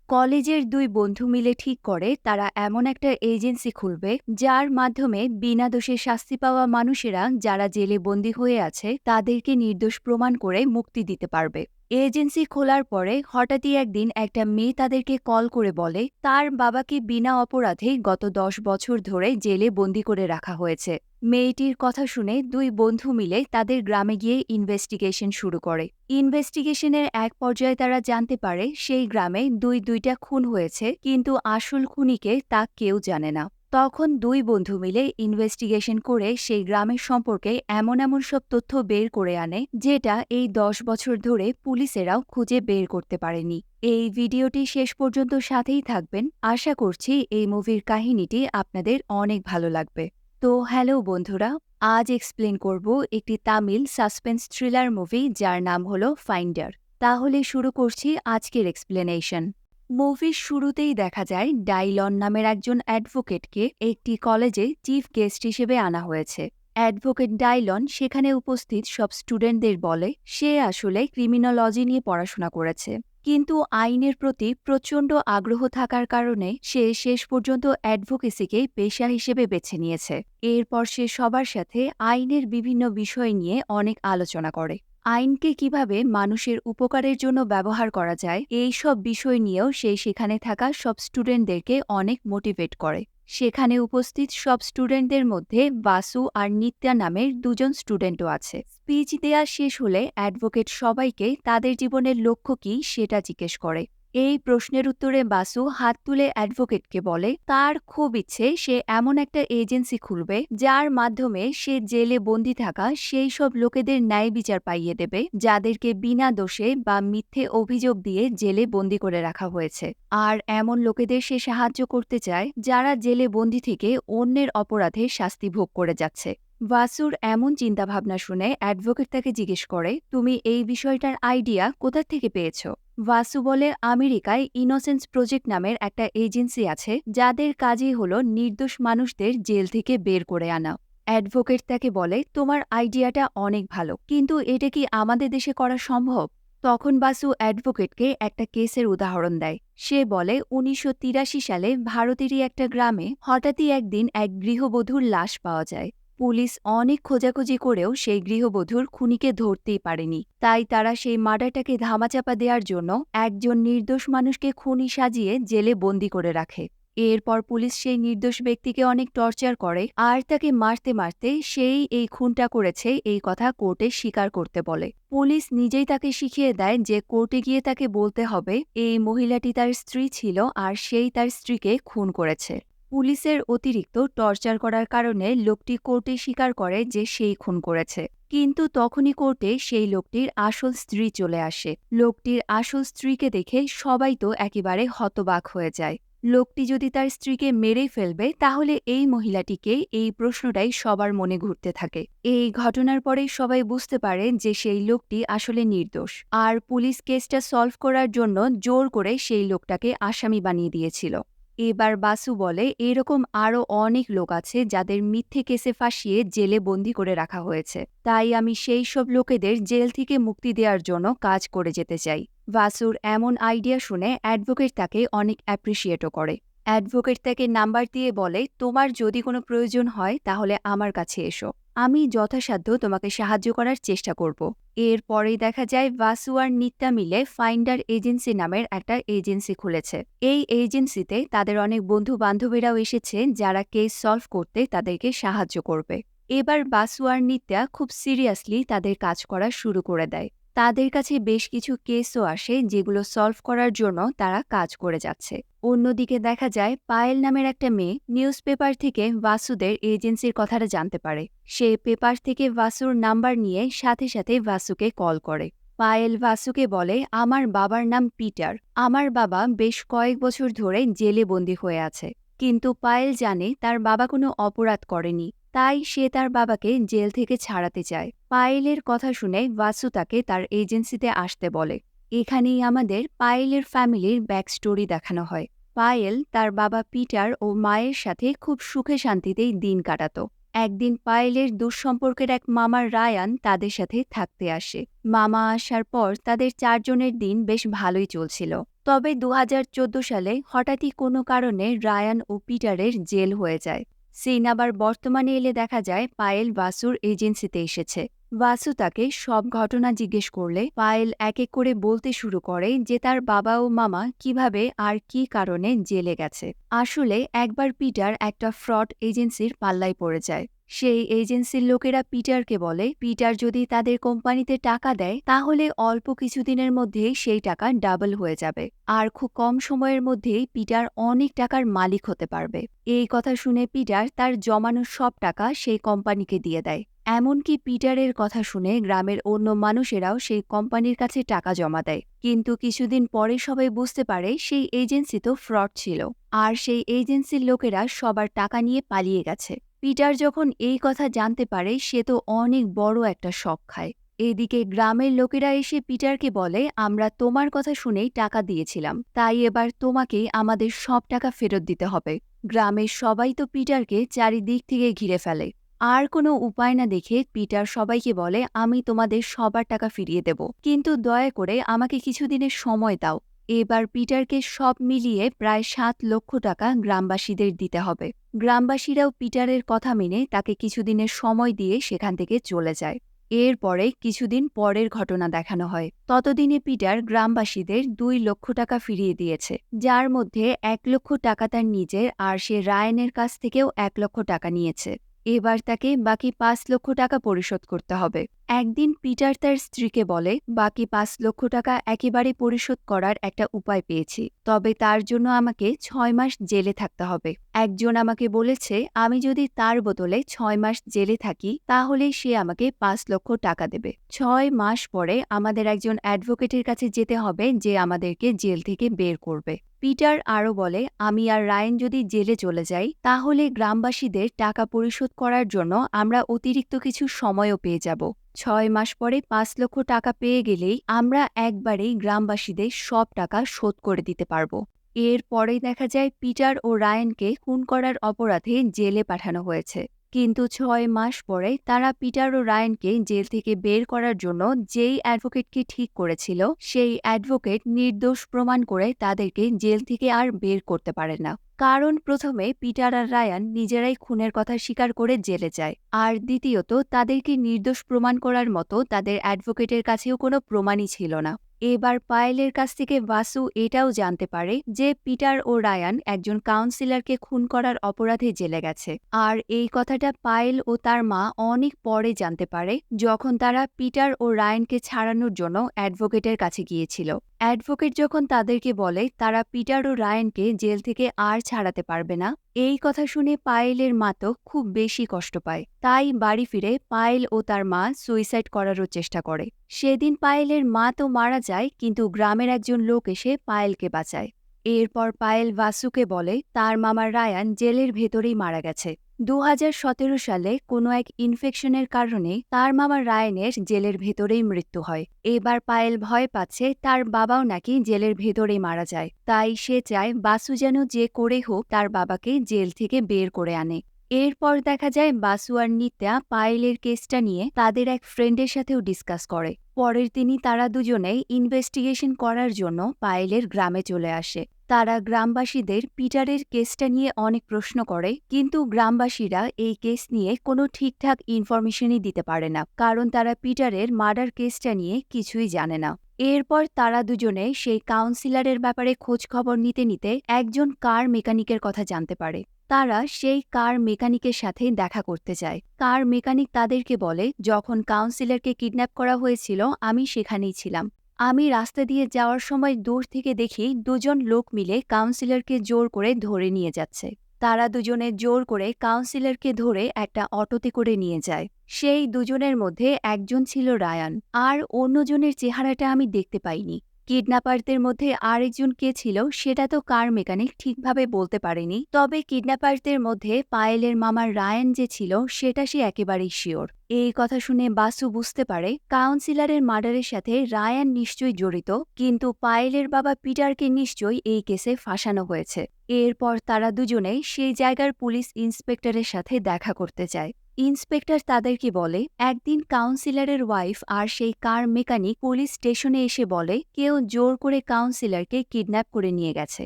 কলেজের দুই বন্ধু মিলে ঠিক করে তারা এমন একটা এজেন্সি খুলবে যার মাধ্যমে বিনা দোষে শাস্তি পাওয়া মানুষেরা যারা জেলে বন্দী হয়ে আছে তাদেরকে নির্দোষ প্রমাণ করে মুক্তি দিতে পারবে। এজেন্সি খোলার পরে হঠাৎই একদিন একটা মেয়ে তাদেরকে কল করে বলে তার বাবাকে বিনা অপরাধে গত 10 বছর ধরে জেলে বন্দী করে রাখা হয়েছে। মেয়েটির কথা শুনে দুই বন্ধু মিলে তাদের গ্রামে গিয়ে ইনভেস্টিগেশন শুরু করে। ইনভেস্টিগেশনের এক পর্যায়ে তারা জানতে পারে সেই গ্রামে দুইটা খুন হয়েছে, কিন্তু আসল খুনিকে তা কেউ জানে না। তখন দুই বন্ধু মিলে ইনভেস্টিগেশন করে সেই গ্রামের সম্পর্কে এমন এমন সব তথ্য বের করে আনে যেটা এই 10 বছর ধরে পুলিশেরাও খুঁজে বের করতে পারেনি। এই ভিডিওটি শেষ পর্যন্ত সাথেই থাকবেন, আশা করছি এই মুভির কাহিনীটি আপনাদের অনেক ভালো লাগবে। তো হ্যালো বন্ধুরা, আজ এক্সপ্লেন করব একটি তামিল সাসপেন্স থ্রিলার মুভি যার নাম হলো ফাইন্ডার। তাহলে শুরু করছি আজকের এক্সপ্লেনেশন। মুভির শুরুতেই দেখা যায় ডাইলন নামের একজন অ্যাডভোকেটকে একটি কলেজে চিফ গেস্ট হিসেবে আনা হয়েছে। অ্যাডভোকেট ডাইলন সেখানে উপস্থিত সব স্টুডেন্টদের বলে সে আসলে ক্রিমিনোলজি নিয়ে পড়াশোনা করেছে, কিন্তু আইনের প্রতি প্রচণ্ড আগ্রহ থাকার কারণে সে শেষ পর্যন্ত অ্যাডভোকেসিকেই পেশা হিসেবে বেছে নিয়েছে। এরপর সে সবার সাথে আইনের বিভিন্ন বিষয় নিয়ে অনেক আলোচনা করে। আইনকে কিভাবে মানুষের উপকারের জন্য ব্যবহার করা যায় এই সব বিষয় নিয়েও সে সেখানে থাকা সব স্টুডেন্টদেরকে অনেক মোটিভেট করে। সেখানে উপস্থিত সব স্টুডেন্টদের মধ্যে বাসু আর নিত্যা নামের দুজন স্টুডেন্টও আছে। স্পিচ দেয়া শেষ হলে অ্যাডভোকেট সবাইকে তাদের জীবনের লক্ষ্য কী সেটা জিজ্ঞেস করে। এই প্রশ্নের উত্তরে বাসু হাত তুলে অ্যাডভোকেটকে বলে তার খুব ইচ্ছে সে এমন একটা এজেন্সি খুলবে যার মাধ্যমে সে জেলে বন্দি থাকা সেই সব লোকেদের ন্যায় বিচার পাইয়ে দেবে যাদেরকে বিনা দোষে বা মিথ্যে অভিযোগ দিয়ে জেলে বন্দি করে রাখা হয়েছে। আর এমন লোকেদের সে সাহায্য করতে চায় যারা জেলে বন্দি থেকে অন্যের অপরাধে শাস্তি ভোগ করে যাচ্ছে। বাসুর এমন চিন্তাভাবনা শুনে অ্যাডভোকেট তাকে জিজ্ঞেস করে তুমি এই বিষয়টার আইডিয়া কোথা থেকে পেয়েছ? বাসু বলে আমেরিকায় ইনোসেন্স প্রজেক্ট নামের একটা এজেন্সি আছে যাদের কাজই হলো নির্দোষ মানুষদের জেল থেকে বের করে আনা। অ্যাডভোকেট তাকে বলে তোমার আইডিয়াটা অনেক ভালো, কিন্তু এটা কি আমাদের দেশে করা সম্ভব? তখন বাসু অ্যাডভোকেটকে একটা কেসের উদাহরণ দেয়। সে বলে 1983 সালে ভারতেরই একটা গ্রামে হঠাৎই একদিন এক গৃহবধূর লাশ পাওয়া যায়। পুলিশ অনেক খোঁজাখুঁজি করেও সেই গৃহবধূর খুনিকে ধরতেই পারেনি, তাই তারা সেই মার্ডারটাকে ধামাচাপা দেওয়ার জন্য একজন নির্দোষ মানুষকে খুনি সাজিয়ে জেলে বন্দি করে রাখে। এরপর পুলিশ সেই নির্দোষ ব্যক্তিকে অনেক টর্চার করে আর তাকে মারতে মারতে সেই এই খুনটা করেছে এই কথা কোর্টে স্বীকার করতে বলে। পুলিশ নিজেই তাকে শিখিয়ে দেয় যে কোর্টে গিয়ে তাকে বলতে হবে এই মহিলাটি তার স্ত্রী ছিল আর সেই তার স্ত্রীকে খুন করেছে। পুলিশের অতিরিক্ত টর্চার করার কারণে লোকটি কোর্টে স্বীকার করে যে সেই খুন করেছে, কিন্তু তখনই কোর্টে সেই লোকটির আসল স্ত্রী চলে আসে। লোকটির আসল স্ত্রীকে দেখে সবাই তো একেবারে হতবাক হয়ে যায়। লোকটি যদি তার স্ত্রীকে মেরেই ফেলবে তাহলে এই মহিলাটিকে, এই প্রশ্নটাই সবার মনে ঘুরতে থাকে। এই ঘটনার পরে সবাই বুঝতে পারে যে সেই লোকটি আসলে নির্দোষ, আর পুলিশ কেসটা সলভ করার জন্য জোর করে সেই লোকটাকে আসামি বানিয়ে দিয়েছিল। এবার বাসু বলে এরকম আরও অনেক লোক আছে যাদের মিথ্যে কেসে ফাঁসিয়ে জেলে বন্দি করে রাখা হয়েছে, তাই আমি সেই সব লোকেদের জেল থেকে মুক্তি দেওয়ার জন্য কাজ করে যেতে চাই। বাসুর এমন আইডিয়া শুনে অ্যাডভোকেট তাকে অনেক অ্যাপ্রিসিয়েটও করে। অ্যাডভোকেট তাকে নাম্বার দিয়ে বলে তোমার যদি কোনো প্রয়োজন হয় তাহলে আমার কাছে এসো, আমি যথাসাধ্য তোমাকে সাহায্য করার চেষ্টা করব। এরপরেই দেখা যায় বাসু আর নিত্যা মিলে ফাইন্ডার এজেন্সি নামের একটা এজেন্সি খুলেছে। এই এজেন্সিতে তাদের অনেক বন্ধু বান্ধবীরাও এসেছে যারা কেস সলভ করতে তাদেরকে সাহায্য করবে। এবার বাসু আর নিত্যা খুব সিরিয়াসলি তাদের কাজ করা শুরু করে দেয়। তাদের কাছে বেশ কিছু কেসও আসে যেগুলো সলভ করার জন্য তারা কাজ করে যাচ্ছে। অন্যদিকে দেখা যায় পায়েল নামের একটা মেয়ে নিউজ পেপার থেকে বাসুদের এজেন্সির কথাটা জানতে পারে। সে পেপার থেকে বাসুর নাম্বার নিয়ে সাথে সাথে বাসুকে কল করে। পায়েল বাসুকে বলে আমার বাবার নাম পিটার, আমার বাবা বেশ কয়েক বছর ধরে জেলে বন্দী হয়ে আছে, কিন্তু পায়েল জানে তার বাবা কোনো অপরাধ করেনি, তাই সে তার বাবাকে জেল থেকে ছাড়াতে চায়। পায়েলের কথা শুনে বাসু তাকে তার এজেন্সিতে আসতে বলে। এখানেই আমাদের পায়েলের ফ্যামিলির ব্যাক স্টোরি দেখানো হয়। পায়েল তার বাবা পিটার ও মায়ের সাথে খুব সুখে শান্তিতেই দিন কাটাতো। একদিন পায়েলের দুঃসম্পর্কের এক মামার রায়ান তাদের সাথে থাকতে আসে। মামা আসার পর তাদের 4 জনের দিন বেশ ভালোই চলছিল। তবে 2014 সালে হঠাৎই কোনো কারণে রায়ান ও পিটারের জেল হয়ে যায়। সিন আবার বর্তমানে এলে দেখা যায় পায়েল বাসুর এজেন্সিতে এসেছে। বাসু তাকে সব ঘটনা জিজ্ঞেস করলে পায়েল এক এক করে বলতে শুরু করে যে তার বাবা ও মামা কিভাবে আর কী কারণে জেলে গেছে। আসলে একবার পিটার একটা ফ্রড এজেন্সির পাল্লায় পড়ে যায়। সেই এজেন্সির লোকেরা পিটারকে বলে পিটার যদি তাদের কোম্পানিতে টাকা দেয় তাহলে অল্প কিছুদিনের মধ্যেই সেই টাকা ডাবল হয়ে যাবে, আর খুব কম সময়ের মধ্যেই পিটার অনেক টাকার মালিক হতে পারবে। এই কথা শুনে পিটার তার জমানো সব টাকা সেই কোম্পানিকে দিয়ে দেয়। এমনকি পিটারের কথা শুনে গ্রামের অন্য মানুষেরাও সেই কোম্পানির কাছে টাকা জমা দেয়। কিন্তু কিছুদিন পরে সবাই বুঝতে পারে সেই এজেন্সি তো ফ্রড ছিল, আর সেই এজেন্সির লোকেরা সবার টাকা নিয়ে পালিয়ে গেছে। পিটার যখন এই কথা জানতে পারে সে তো অনেক বড় একটা শক খায়। এদিকে গ্রামের লোকেরা এসে পিটারকে বলে আমরা তোমার কথা শুনেই টাকা দিয়েছিলাম, তাই এবার তোমাকেই আমাদের সব টাকা ফেরত দিতে হবে। গ্রামের সবাই তো পিটারকে চারিদিক থেকে ঘিরে ফেলে। আর কোনো উপায় না দেখে পিটার সবাইকে বলে আমি তোমাদের সবার টাকা ফিরিয়ে দেব, কিন্তু দয়া করে আমাকে কিছুদিনের সময় দাও। এবার পিটারকে সব মিলিয়ে প্রায় 7 লক্ষ টাকা গ্রামবাসীদের দিতে হবে। গ্রামবাসীরাও পিটারের কথা মেনে তাকে কিছুদিনের সময় দিয়ে সেখান থেকে চলে যায়। এরপরে কিছুদিন পরের ঘটনা দেখানো হয়। ততদিনে পিটার গ্রামবাসীদের 2 লক্ষ টাকা ফিরিয়ে দিয়েছে, যার মধ্যে 1 লক্ষ টাকা তার নিজের, আর সে রায়ানের কাছ থেকেও 1 লক্ষ টাকা নিয়েছে। এবার তাকে বাকি 5 লক্ষ টাকা পরিশোধ করতে হবে। একদিন পিটার তার স্ত্রীকে বলে বাকি 5 লক্ষ টাকা একেবারে পরিশোধ করার একটা উপায় পেয়েছি, তবে তার জন্য আমাকে 6 মাস জেলে থাকতে হবে। একজন আমাকে বলেছে আমি যদি তার বদলে 6 মাস জেলে থাকি তাহলে সে আমাকে 5 লক্ষ টাকা দেবে। 6 মাস পরে আমাদের একজন অ্যাডভোকেটের কাছে যেতে হবে যে আমাদেরকে জেল থেকে বের করবে। পিটার আরও বলে আমি আর রায়ান যদি জেলে চলে যাই তাহলে গ্রামবাসীদের টাকা পরিশোধ করার জন্য আমরা অতিরিক্ত কিছু সময়ও পেয়ে যাব। 6 মাস পরে 5 লক্ষ টাকা পেয়ে গেলেই আমরা একবারেই গ্রামবাসীদের সব টাকা শোধ করে দিতে পারব। এর পরেই দেখা যায় পিটার ও রায়ানকে খুন করার অপরাধে জেলে পাঠানো হয়েছে। কিন্তু 6 মাস পরে তারা পিটার ও রায়ানকে জেল থেকে বের করার জন্য যেই অ্যাডভোকেটকে ঠিক করেছিল সেই অ্যাডভোকেট নির্দোষ প্রমাণ করে তাদেরকে জেল থেকে আর বের করতে পারে না। কারণ প্রথমে পিটার আর রায়ান নিজেরাই খুনের কথা স্বীকার করে জেলে যায়, আর দ্বিতীয়ত তাদেরকে নির্দোষ প্রমাণ করার মতো তাদের অ্যাডভোকেটের কাছেও কোনো প্রমাণই ছিল না। এবার পায়েলের কাছ থেকে বাসু এটাও জানতে পারে যে পিটার ও রায়ান একজন কাউন্সিলরকে খুন করার অপরাধে জেলে গেছে, আর এই কথাটা পায়েল ও তার মা অনেক পরে জানতে পারে যখন তারা পিটার ও রায়ানকে ছাড়ানোর জন্য অ্যাডভোকেটের কাছে গিয়েছিল। অ্যাডভোকেট যখন তাদেরকে বলে তারা পিটার ও রায়ানকে জেল থেকে আর ছাড়াতে পারবে না, এই কথা শুনে পায়েলের মা তো খুব বেশি কষ্ট পায়। তাই বাড়ি ফিরে পায়েল ও তার মা সুইসাইড করারও চেষ্টা করে। সেদিন পায়েলের মা তো মারা যায়, কিন্তু গ্রামের একজন লোক এসে পায়েলকে বাঁচায়। এরপর পায়েল বাসুকে বলে তার মামা রায়ান জেলের ভেতরেই মারা গেছে। 2017 সালে কোনো এক ইনফেকশনের কারণে তার মামা রায়ানের জেলের ভেতরেই মৃত্যু হয়। এবার পায়েল ভয় পাচ্ছে তার বাবাও নাকি জেলের ভেতরেই মারা যায়, তাই সে চায় বাসু যেন যে করে হোক তার বাবাকে জেল থেকে বের করে আনে। এরপর দেখা যায় বাসু আর নিত্যা পায়েলের কেসটা নিয়ে তাদের এক ফ্রেন্ডের সাথেও ডিসকাস করে। পরের দিনই তারা দুজনেই ইনভেস্টিগেশন করার জন্য পায়েলের গ্রামে চলে আসে। তারা গ্রামবাসীদের পিটারের কেসটা নিয়ে অনেক প্রশ্ন করে, কিন্তু গ্রামবাসীরা এই কেস নিয়ে কোনো ঠিকঠাক ইনফরমেশনই দিতে পারে না, কারণ তারা পিটারের মার্ডার কেসটা নিয়ে কিছুই জানে না। এরপর তারা দুজনে সেই কাউন্সিলরের ব্যাপারে খোঁজ খবর নিতে নিতে একজন কার মেকানিকের কথা জানতে পারে। তারা সেই কার মেকানিকের সাথে দেখা করতে যায়। কার মেকানিক তাদেরকে বলে যখন কাউন্সিলরকে কিডন্যাপ করা হয়েছিল আমি সেখানেই ছিলাম। আমি রাস্তা দিয়ে যাওয়ার সময় দূর থেকে দেখি দুজন লোক মিলে কাউন্সিলরকে জোর করে ধরে নিয়ে যাচ্ছে। তারা দুজনে জোর করে কাউন্সিলরকে ধরে একটা অটোতে করে নিয়ে যায়। সেই দুজনের মধ্যে একজন ছিল রায়ান, আর অন্যজনের চেহারাটা আমি দেখতে পাইনি। কিডন্যাপারদের মধ্যে আরেকজন কে ছিল সেটা তো কার মেকানিক ঠিকভাবে বলতে পারেনি, তবে কিডন্যাপারদের মধ্যে পায়েলের মামার রায়ান যে ছিল সেটা সে একেবারেই শিওর। এই কথা শুনে বাসু বুঝতে পারে কাউন্সিলরের মার্ডারের সাথে রায়ান নিশ্চয়ই জড়িত, কিন্তু পায়েলের বাবা পিটারকে নিশ্চয়ই এই কেসে ফাঁসানো হয়েছে। এরপর তারা দুজনেই সেই জায়গার পুলিশ ইন্সপেক্টরের সাথে দেখা করতে যায়। ইন্সপেক্টর তাদেরকে বলে, একদিন কাউন্সিলরের ওয়াইফ আর সেই কার মেকানিক পুলিশ স্টেশনে এসে বলে কেউ জোর করে কাউন্সিলরকে কিডন্যাপ করে নিয়ে গেছে।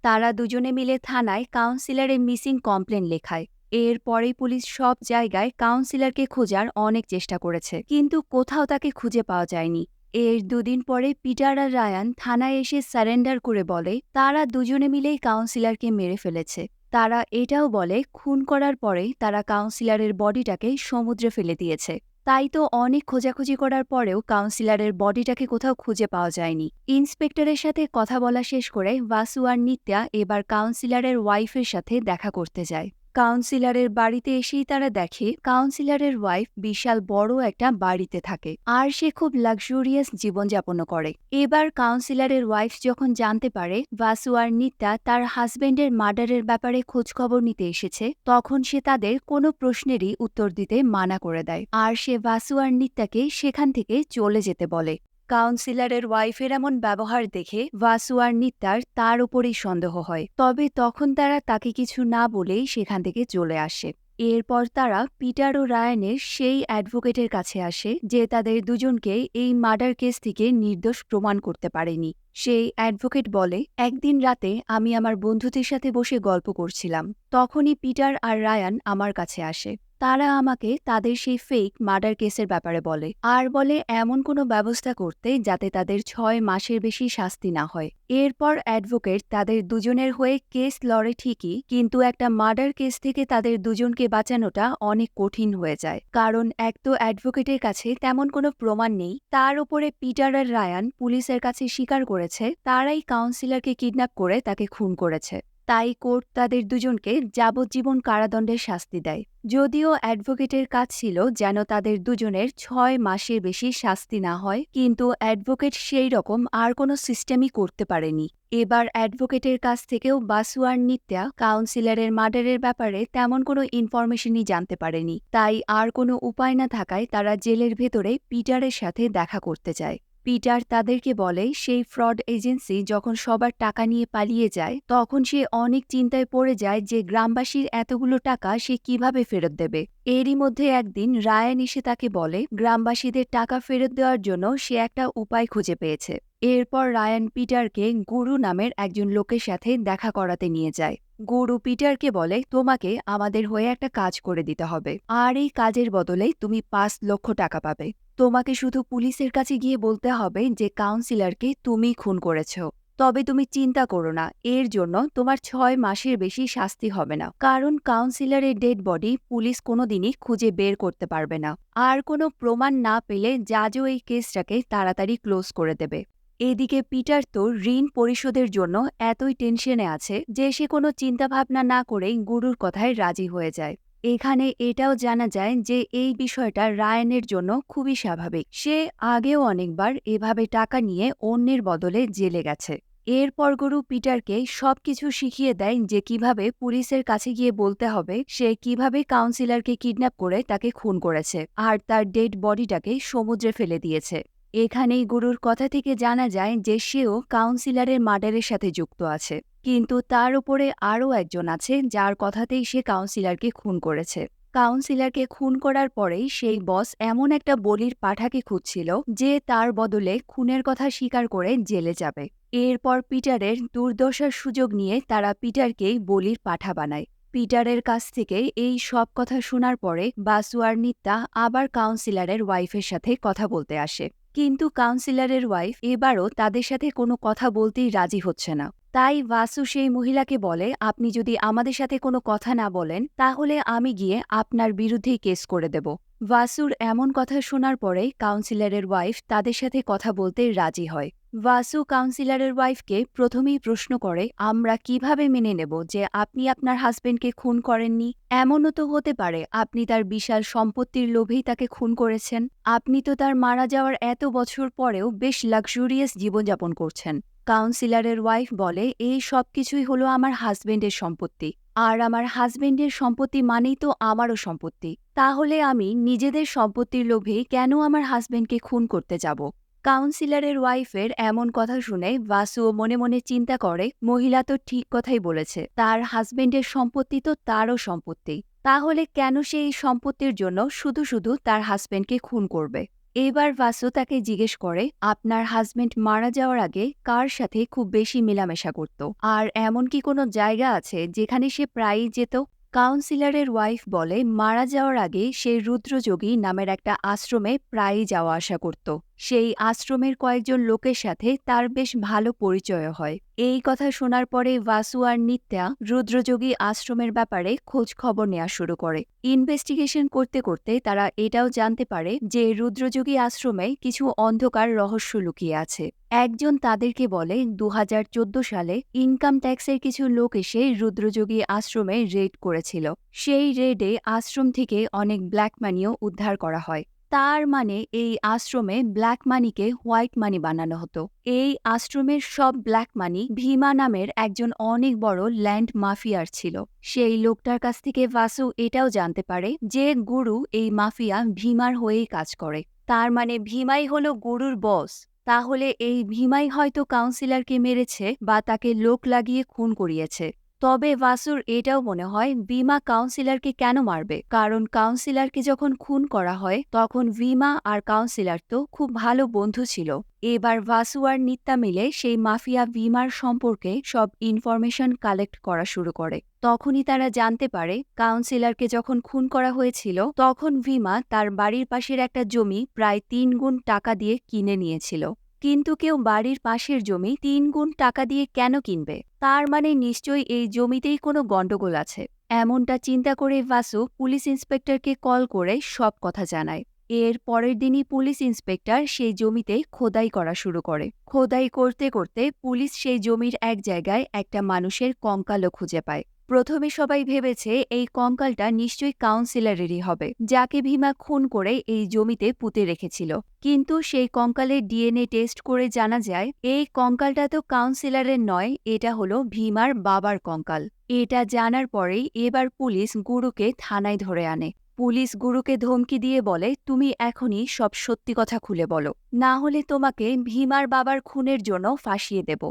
তারা দুজনে মিলে থানায় কাউন্সিলরের মিসিং কমপ্লেন লেখায়। এরপরেই পুলিশ সব জায়গায় কাউন্সিলরকে খোঁজার অনেক চেষ্টা করেছে, কিন্তু কোথাও তাকে খুঁজে পাওয়া যায়নি। এর দুদিন পরে পিটার আর রায়ান থানায় এসে সারেন্ডার করে বলে তারা দুজনে মিলেই কাউন্সিলরকে মেরে ফেলেছে। তারা এটাও বলে খুন করার পরে তারা কাউন্সিলরের বডিটাকে সমুদ্রে ফেলে দিয়েছে। তাই তো অনেক খোঁজাখুঁজি করার পরেও কাউন্সিলরের বডিটাকে কোথাও খুঁজে পাওয়া যায়নি। ইন্সপেক্টরের সাথে কথা বলা শেষ করে ভাসু আর নিত্যা এবার কাউন্সিলরের ওয়াইফের সাথে দেখা করতে যায়। কাউন্সিলরের বাড়িতে এসেই তারা দেখে কাউন্সিলরের ওয়াইফ বিশাল বড় একটা বাড়িতে থাকে, আর সে খুব লাক্সুরিয়াস জীবনযাপনও করে। এবার কাউন্সিলরের ওয়াইফ যখন জানতে পারে ভাসু আর নিত্যা তার হাজবেন্ডের মার্ডারের ব্যাপারে খোঁজখবর নিতে এসেছে, তখন সে তাদের কোনো প্রশ্নেরই উত্তর দিতে মানা করে দেয়, আর সে ভাসু আর নিত্যাকে সেখান থেকে চলে যেতে বলে। কাউন্সিলরের ওয়াইফের এমন ব্যবহার দেখে ভাসু আর নিত্যার তার উপরেই সন্দেহ হয়, তবে তখন তারা তাকে কিছু না বলেই সেখান থেকে চলে আসে। এরপর তারা পিটার ও রায়ানের সেই অ্যাডভোকেটের কাছে আসে যে তাদের দুজনকে এই মার্ডার কেস থেকে নির্দোষ প্রমাণ করতে পারেনি। সেই অ্যাডভোকেট বলে, একদিন রাতে আমি আমার বন্ধুদের সাথে বসে গল্প করছিলাম, তখনই পিটার আর রায়ান আমার কাছে আসে। তারা আমাকে তাদের সেই ফেক মার্ডার কেসের ব্যাপারে বলে, আর বলে এমন কোনো ব্যবস্থা করতে যাতে তাদের 6 মাসের বেশি শাস্তি না হয়। এরপর অ্যাডভোকেট তাদের দুজনের হয়ে কেস লড়ে ঠিকই, কিন্তু একটা মার্ডার কেস থেকে তাদের দুজনকে বাঁচানোটা অনেক কঠিন হয়ে যায়, কারণ এক তো অ্যাডভোকেটের কাছে তেমন কোনো প্রমাণ নেই, তার উপরে পিটার আর রায়ান পুলিশের কাছে স্বীকার করেছে তারাই কাউন্সিলরকে কিডন্যাপ করে তাকে খুন করেছে। তাই কোর্ট তাদের দুজনকে যাবজ্জীবন কারাদণ্ডের শাস্তি দেয়। যদিও অ্যাডভোকেটের কাজ ছিল যেন তাদের দুজনের 6 মাসের বেশি শাস্তি না হয়, কিন্তু অ্যাডভোকেট সেই রকম আর কোনো সিস্টেমই করতে পারেনি। এবার অ্যাডভোকেটের কাছ থেকেও ভাসু আর নিত্যা কাউন্সিলরের মার্ডারের ব্যাপারে তেমন কোনো ইনফরমেশনই জানতে পারেনি। তাই আর কোনো উপায় না থাকায় তারা জেলের ভেতরে পিটারের সাথে দেখা করতে যায়। পিটার তাদেরকে বলে সেই ফ্রড এজেন্সি যখন সবার টাকা নিয়ে পালিয়ে যায় তখন সে অনেক চিন্তায় পড়ে যায় যে গ্রামবাসীর এতগুলো টাকা সে কিভাবে ফেরত দেবে। এরই মধ্যে একদিন রায়ান এসে তাকে বলে গ্রামবাসীদের টাকা ফেরত দেওয়ার জন্য সে একটা উপায় খুঁজে পেয়েছে। এরপর রায়ান পিটারকে গুরু নামের একজন লোকের সাথে দেখা করাতে নিয়ে যায়। গুরু পিটারকে বলে তোমাকে আমাদের হয়ে একটা কাজ করে দিতে হবে, আর এই কাজের বদলে তুমি 5 লক্ষ টাকা পাবে। তোমাকে শুধু পুলিশের কাছে গিয়ে বলতে হবে যে কাউন্সিলরকে তুমি খুন করেছ। তবে তুমি চিন্তা করো না, এর জন্য তোমার 6 মাসের বেশি শাস্তি হবে না, কারণ কাউন্সিলরের ডেড বডি পুলিশ কোনোদিনই খুঁজে বের করতে পারবে না। আর কোনো প্রমাণ না পেলে জাজও এই কেসটাকে তাড়াতাড়ি ক্লোজ করে দেবে। এদিকে পিটার তো ঋণ পরিশোধের জন্য এতই টেনশনে আছে যে সে কোনো চিন্তাভাবনা না করেই গুরুর কথায় রাজি হয়ে যায়। এখানে এটাও জানা যায় যে এই বিষয়টা রায়ানের জন্য খুবই স্বাভাবিক। সে আগেও অনেকবার এভাবে টাকা নিয়ে অন্যের বদলে জেলে গেছে। এরপর গুরু পিটারকে সবকিছু শিখিয়ে দেয় যে কিভাবে পুলিশের কাছে গিয়ে বলতে হবে সে কিভাবে কাউন্সিলরকে কিডন্যাপ করে তাকে খুন করেছে আর তার ডেড বডিটাকে সমুদ্রে ফেলে দিয়েছে। এখানেই গুরুর কথা থেকে জানা যায় যে সেও কাউন্সিলরের মার্ডারের সাথে যুক্ত আছে, কিন্তু তার উপরে আরও একজন আছে যার কথাতেই সে কাউন্সিলরকে খুন করেছে। কাউন্সিলরকে খুন করার পরেই সেই বস এমন একটা বলির পাঠাকে খুঁজছিল যে তার বদলে খুনের কথা স্বীকার করে জেলে যাবে। এরপর পিটারের দুর্দশার সুযোগ নিয়ে তারা পিটারকেই বলির পাঠা বানায়। পিটারের কাছ থেকে এই সব কথা শোনার পরে ভাসু আর নিত্যা আবার কাউন্সিলরের ওয়াইফের সাথে কথা বলতে আসে, কিন্তু কাউন্সিলরের ওয়াইফ এবারও তাদের সাথে কোনো কথা বলতেই রাজি হচ্ছে না। তাই ভাসু সেই মহিলাকে বলে আপনি যদি আমাদের সাথে কোনো কথা না বলেন তাহলে আমি গিয়ে আপনার বিরুদ্ধেই কেস করে দেব। ভাসুর এমন কথা শোনার পরে কাউন্সিলরের ওয়াইফ তাদের সাথে কথা বলতে রাজি হয়। ভাসু কাউন্সিলরের ওয়াইফকে প্রথমেই প্রশ্ন করে আমরা কিভাবে মেনে নেব যে আপনি আপনার হাজবেন্ডকে খুন করেননি? এমনও তো হতে পারে আপনি তার বিশাল সম্পত্তির লোভেই তাকে খুন করেছেন। আপনি তো তার মারা যাওয়ার এত বছর পরেও বেশ লাক্সুরিয়াস জীবনযাপন করছেন। কাউন্সিলরের ওয়াইফ বলে এই সব কিছুই হলো আমার হাজবেন্ডের সম্পত্তি, আর আমার হাজবেন্ডের সম্পত্তি মানেই তো আমারও সম্পত্তি। তাহলে আমি নিজেদের সম্পত্তির লোভে কেন আমার হাজবেন্ডকে খুন করতে যাব? কাউন্সিলরের ওয়াইফের এমন কথা শুনে ভাসুও মনে মনে চিন্তা করে মহিলা তো ঠিক কথাই বলেছে, তার হাজবেন্ডের সম্পত্তি তো তারও সম্পত্তি। তাহলে কেন সে এই সম্পত্তির জন্য শুধু শুধু তার হাজবেন্ডকে খুন করবে? এবার ভাসু তাকে জিজ্ঞেস করে, আপনার হাজবেন্ড মারা যাওয়ার আগে কার সাথে খুব বেশি মেলামেশা করত, আর এমন কি কোনো জায়গা আছে যেখানে সে প্রায়ই যেত? কাউন্সিলরের ওয়াইফ বলে, মারা যাওয়ার আগে সে রুদ্রযোগী নামের একটা আশ্রমে প্রায়ই যাওয়া আসা করত। সেই আশ্রমের কয়েকজন লোকের সাথে তার বেশ ভালো পরিচয় হয়। এই কথা শোনার পরে ভাসু আর নিত্যা রুদ্রযোগী আশ্রমের ব্যাপারে খোঁজ খবর নেওয়া শুরু করে। ইনভেস্টিগেশন করতে করতে তারা এটাও জানতে পারে যে রুদ্রযোগী আশ্রমে কিছু অন্ধকার রহস্য লুকিয়ে আছে। একজন তাদেরকে বলে 2014 সালে ইনকাম ট্যাক্সের কিছু লোক এসে রুদ্রযোগী আশ্রমে রেড করেছিল। সেই রেডে আশ্রম থেকে অনেক ব্ল্যাক মানিও উদ্ধার করা হয়। তার মানে এই আশ্রমে ব্ল্যাক মানিকে হোয়াইট মানি বানানো হতো। এই আশ্রমের সব ব্ল্যাক মানি ভীমা নামের একজন অনেক বড় ল্যান্ড মাফিয়ার ছিল। সেই লোকটার কাছ থেকে ভাসু এটাও জানতে পারে যে গুরু এই মাফিয়া ভীমার হয়েই কাজ করে। তার মানে ভীমাই হলো গুরুর বস। তাহলে এই ভীমাই হয়তো কাউন্সিলরকে মেরেছে বা তাকে লোক লাগিয়ে খুন করিয়েছে। তবে ভাসুর এটাও মনে হয় ভিমা কাউন্সিলরকে কেন মারবে, কারণ কাউন্সিলরকে যখন খুন করা হয় তখন ভিমা আর কাউন্সিলর তো খুব ভালো বন্ধু ছিল। এবার ভাসু আর নিত্যা মিলে সেই মাফিয়া ভিমার সম্পর্কে সব ইনফরমেশন কালেক্ট করা শুরু করে। তখনই তারা জানতে পারে কাউন্সিলরকে যখন খুন করা হয়েছিল তখন ভিমা তার বাড়ির পাশের একটা জমি প্রায় 3 গুণ টাকা দিয়ে কিনে নিয়েছিল। কিন্তু কেউ বাড়ির পাশের জমি 3 গুণ টাকা দিয়ে কেন কিনবে? তার মানে নিশ্চয়ই এই জমিতেই কোনো গন্ডগোল আছে। এমনটা চিন্তা করে ভাসু পুলিশ ইন্সপেক্টরকে কল করে সব কথা জানায়। এর পরের দিনই পুলিশ ইন্সপেক্টর সেই জমিতে খোদাই করা শুরু করে। খোদাই করতে করতে পুলিশ সেই জমির এক জায়গায় একটা মানুষের কঙ্কালও খুঁজে পায়। প্রথমে সবাই ভেবেছে এই কঙ্কালটা নিশ্চয়ই কাউন্সিলরেরই হবে, যাকে ভীমা খুন করে এই জমিতে পুঁতে রেখেছিল। কিন্তু সেই কঙ্কালের ডিএনএ টেস্ট করে জানা যায় এই কঙ্কালটা তো কাউন্সিলরের নয়, এটা হলো ভীমার বাবার কঙ্কাল। এটা জানার পরেই এবার পুলিশ গুরুকে থানায় ধরে আনে। পুলিশ গুরুকে ধমকি দিয়ে বলে, তুমি এখনই সব সত্যি কথা খুলে বলো, না হলে তোমাকে ভীমার বাবার খুনের জন্য ফাঁসিয়ে দেব।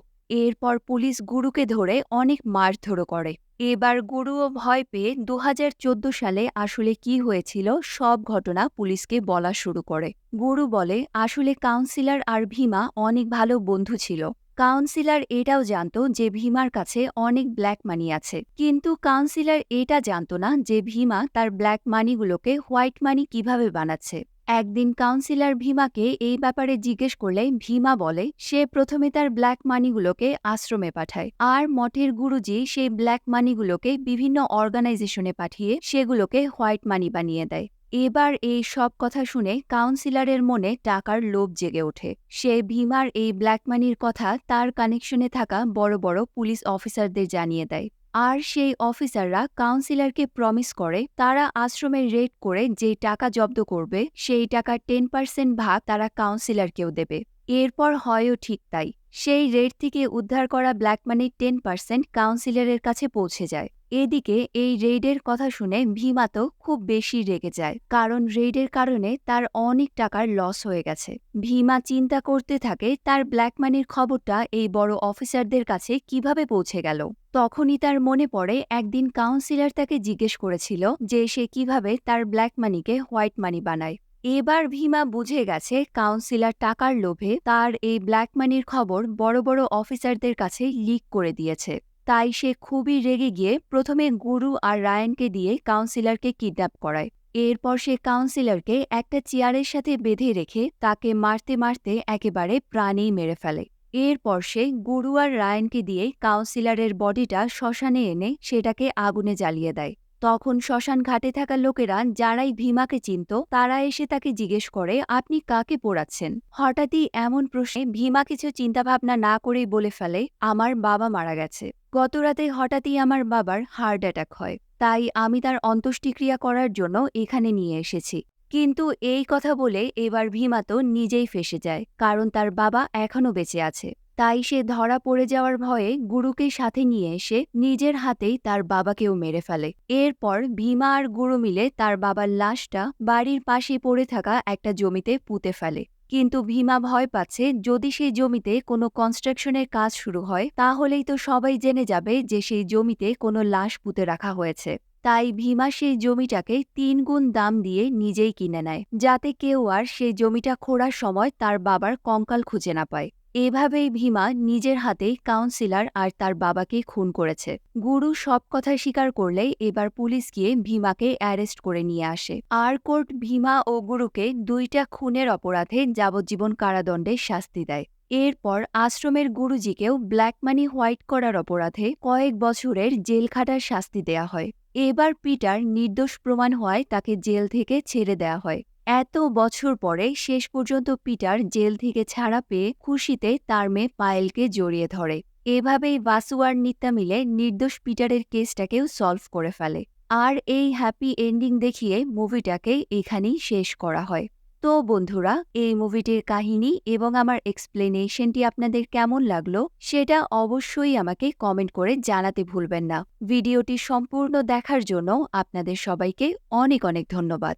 এরপর পুলিশ গুরুকে ধরে অনেক মারধরও করে। এবার গুরুও ভয় পেয়ে 2014 সালে আসলে কি হয়েছিল সব ঘটনা পুলিশকে বলা শুরু করে। গুরু বলে, আসলে কাউন্সিলর আর ভীমা অনেক ভালো বন্ধু ছিল। কাউন্সিলর এটাও জানতো যে ভীমার কাছে অনেক ব্ল্যাক মানি আছে, কিন্তু কাউন্সিলর এটা জানতো না যে ভীমা তার ব্ল্যাক মানিগুলোকে হোয়াইট মানি কিভাবে বানাচ্ছে। একদিন কাউন্সিলর ভীমাকে এই ব্যাপারে জিজ্ঞেস করলে ভীমা বলে সে প্রথমে তার ব্ল্যাক মানিগুলোকে আশ্রমে পাঠায়, আর মঠের গুরুজি সেই ব্ল্যাক মানিগুলোকে বিভিন্ন অর্গানাইজেশনে পাঠিয়ে সেগুলোকে হোয়াইট মানি বানিয়ে দেয়। এবার এই সব কথা শুনে কাউন্সিলরের মনে টাকার লোভ জেগে ওঠে। সে ভীমার এই ব্ল্যাক মানির কথা তার কানেকশনে থাকা বড় বড় পুলিশ অফিসারদের জানিয়ে দেয়। আর সেই অফিসাররা কাউন্সিলরকে প্রমিস করে তারা আশ্রমে রেড করে যে টাকা জব্দ করবে সেই টাকার 10% ভাগ তারা কাউন্সিলরকেও দেবে। এরপর হয়ও ঠিক তাই। সেই রেড থেকে উদ্ধার করা ব্ল্যাক মানির 10% কাউন্সিলরের কাছে পৌঁছে যায়। এদিকে এই রেইডের কথা শুনে ভীমা তো খুব বেশি রেগে যায়, কারণ রেইডের কারণে তার অনেক টাকার লস হয়ে গেছে। ভীমা চিন্তা করতে থাকে তার ব্ল্যাক মানির খবরটা এই বড় অফিসারদের কাছে কিভাবে পৌঁছে গেল। তখনই তার মনে পড়ে একদিন কাউন্সিলর তাকে জিজ্ঞেস করেছিল যে সে কিভাবে তার ব্ল্যাক মানিকে হোয়াইট মানি বানায়। এবার ভীমা বুঝে গেছে কাউন্সিলর টাকার লোভে তার এই ব্ল্যাক মানির খবর বড় বড় অফিসারদের কাছে লিক করে দিয়েছে। তাই সে খুবই রেগে গিয়ে প্রথমে গুরু আর রায়ানকে দিয়ে কাউন্সিলরকে কিডন্যাপ করায়। এরপর সে কাউন্সিলরকে একটা চেয়ারের সাথে বেঁধে রেখে তাকে মারতে মারতে একেবারে প্রাণেই মেরে ফেলে। এরপর সে গুরু আর রায়ানকে দিয়ে কাউন্সিলরের বডিটা শ্মশানে এনে সেটাকে আগুনে জ্বালিয়ে দেয়। তখন শ্মশান ঘাটে থাকা লোকেরা যারাই ভীমাকে চিনত তারা এসে তাকে জিজ্ঞেস করে, আপনি কাকে পোড়াচ্ছেন? হঠাৎই এমন প্রশ্নে ভীমা কিছু চিন্তাভাবনা না করেই বলে ফেলে, আমার বাবা মারা গেছে। গতরাতে হঠাৎই আমার বাবার হার্ট অ্যাটাক হয়, তাই আমি তার অন্ত্যেষ্টিক্রিয়া করার জন্য এখানে নিয়ে এসেছি। কিন্তু এই কথা বলে এবার ভীমা তো নিজেই ফেঁসে যায়, কারণ তার বাবা এখনও বেঁচে আছে। তাই সে ধরা পড়ে যাওয়ার ভয়ে গুরুকে সাথে নিয়ে এসে নিজের হাতেই তার বাবাকেও মেরে ফেলে। এরপর ভীমা আর গুরু মিলে তার বাবার লাশটা বাড়ির পাশে পড়ে থাকা একটা জমিতে পুঁতে ফেলে। কিন্তু ভীমা ভয় পাচ্ছে যদি সেই জমিতে কোনো কনস্ট্রাকশনের কাজ শুরু হয় তাহলেই তো সবাই জেনে যাবে যে সেই জমিতে কোনো লাশ পুঁতে রাখা হয়েছে। তাই ভীমা সেই জমিটাকে 3 গুণ দাম দিয়ে নিজেই কিনে নেয়, যাতে কেউ আর সেই জমিটা খোঁড়ার সময় তার বাবার কঙ্কাল খুঁজে না পায়। এভাবেই ভীমা নিজের হাতেই কাউন্সিলর আর তার বাবাকে খুন করেছে। গুরু সব কথা স্বীকার করলেই এবার পুলিশ গিয়ে ভীমাকে অ্যারেস্ট করে নিয়ে আসে। আর কোর্ট ভীমা ও গুরুকে 2টা খুনের অপরাধে যাবজ্জীবন কারাদণ্ডের শাস্তি দেয়। এরপর আশ্রমের গুরুজিকেও ব্ল্যাক মানি হোয়াইট করার অপরাধে কয়েক বছরের জেল খাটার শাস্তি দেয়া হয়। এবার পিটার নির্দোষ প্রমাণ হওয়ায় তাকে জেল থেকে ছেড়ে দেয়া হয়। এত বছর পরে শেষ পর্যন্ত পিটার জেল থেকে ছাড়া পেয়ে খুশিতে তার মেয়ে পায়েলকে জড়িয়ে ধরে। এভাবেই বাসু আর নিত্যা মিলে নির্দোষ পিটারের কেসটাকেও সলভ করে ফেলে। আর এই হ্যাপি এন্ডিং দেখিয়ে মুভিটাকে এখানেই শেষ করা হয়। তো বন্ধুরা, এই মুভিটির কাহিনী এবং আমার এক্সপ্লেনেশনটি আপনাদের কেমন লাগলো সেটা অবশ্যই আমাকে কমেন্ট করে জানাতে ভুলবেন না। ভিডিওটি সম্পূর্ণ দেখার জন্য আপনাদের সবাইকে অনেক অনেক ধন্যবাদ।